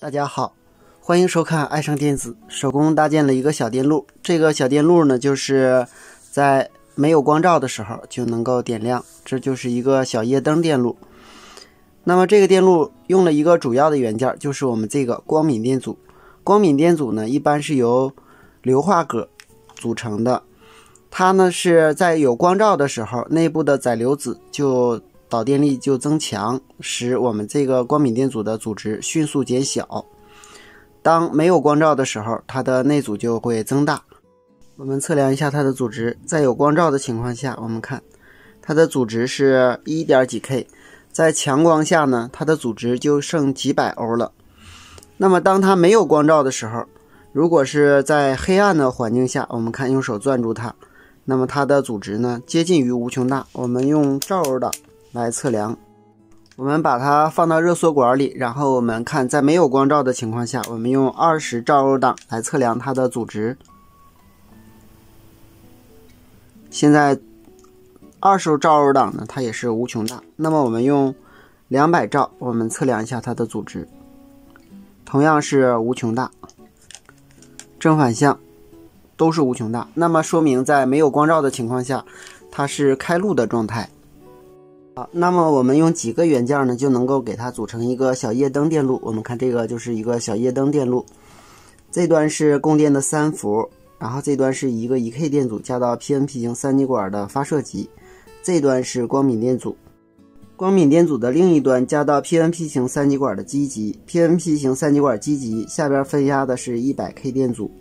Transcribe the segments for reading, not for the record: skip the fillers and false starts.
大家好，欢迎收看爱生电子。手工搭建了一个小电路，这个小电路呢，就是在没有光照的时候就能够点亮，这就是一个小夜灯电路。那么这个电路用了一个主要的元件，就是我们这个光敏电阻。光敏电阻呢，一般是由硫化镉组成的，它呢是在有光照的时候，内部的载流子导电力就增强，使我们这个光敏电阻的阻值迅速减小。当没有光照的时候，它的内阻就会增大。我们测量一下它的阻值，在有光照的情况下，我们看它的阻值是 1. 几 K， 在强光下呢，它的阻值就剩几百欧了。那么当它没有光照的时候，如果是在黑暗的环境下，我们看用手攥住它，那么它的阻值呢接近于无穷大。我们用兆欧档来测量，我们把它放到热缩管里，然后我们看在没有光照的情况下，我们用20兆欧档来测量它的阻值。现在20兆欧档呢，它也是无穷大。那么我们用200兆，我们测量一下它的阻值，同样是无穷大，正反向都是无穷大。那么说明在没有光照的情况下，它是开路的状态。好，那么我们用几个元件呢，就能够给它组成一个小夜灯电路。我们看这个就是一个小夜灯电路，这端是供电的3伏，然后这端是一个 1K 电阻加到 PNP 型3极管的发射极，这端是光敏电阻。光敏电阻的另一端加到 PNP 型3极管的基极， PNP 型3极管基极下边分压的是 100K 电阻。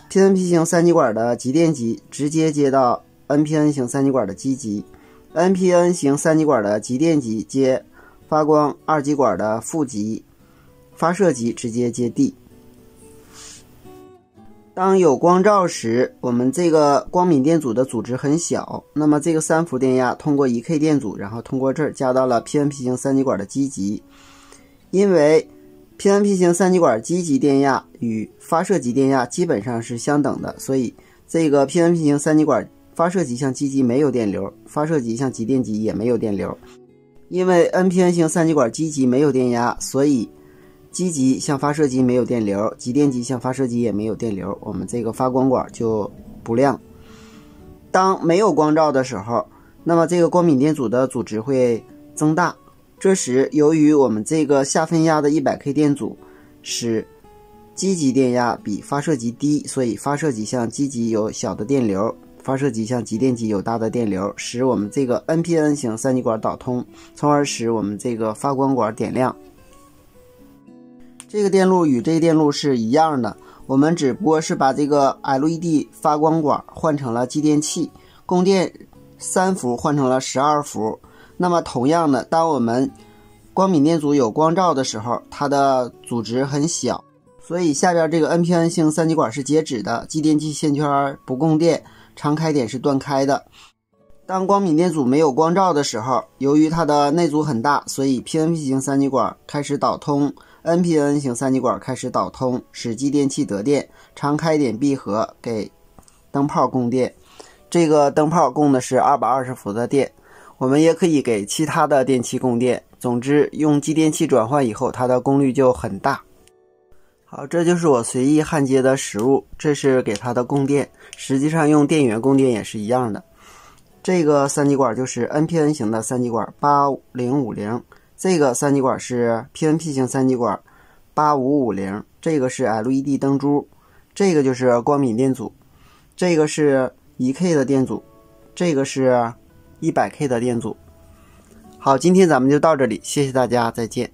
PNP 型3极管的极电极直接接到 NPN 型3极管的基极， NPN 型3极管的极电极接发光2极管的负极，发射极直接接地。当有光照时，我们这个光敏电阻的阻值很小，那么这个3伏电压通过 1K 电阻，然后通过这儿加到了 PNP 型3极管的基极。因为 PNP 型3极管基极电压与发射极电压基本上是相等的，所以这个 PNP 型3极管发射极向基极没有电流，发射极向极电极也没有电流。因为 NPN 型3极管基极没有电压，所以基极向发射极没有电流，极电极向发射极也没有电流，我们这个发光管就不亮。当没有光照的时候，那么这个光敏电阻的阻值会增大，这时由于我们这个下分压的 100K 电阻使基极电压比发射极低，所以发射极向基极有小的电流，发射极向极电极有大的电流，使我们这个 NPN 型3极管导通，从而使我们这个发光管点亮。这个电路与这个电路是一样的，我们只不过是把这个 LED 发光管换成了继电器，供电3伏换成了12伏。那么同样的，当我们光敏电阻有光照的时候，它的阻值很小，所以下边这个 NPN 型3极管是截止的，继电器线圈不供电，常开点是断开的。当光敏电阻没有光照的时候，由于它的内阻很大，所以 PNP 型3极管开始导通， NPN 型3极管开始导通，使继电器得电，常开点闭合，给灯泡供电。这个灯泡供的是220伏的电，我们也可以给其他的电器供电。总之用继电器转换以后，它的功率就很大。好，这就是我随意焊接的实物，这是给它的供电，实际上用电源供电也是一样的。这个3极管就是 NPN 型的3极管8050，这个3极管是 PNP 型3极管8550，这个是 LED 灯珠，这个就是光敏电阻，这个是 1K 的电阻，这个是 100K 的电阻。好，今天咱们就到这里，谢谢大家，再见。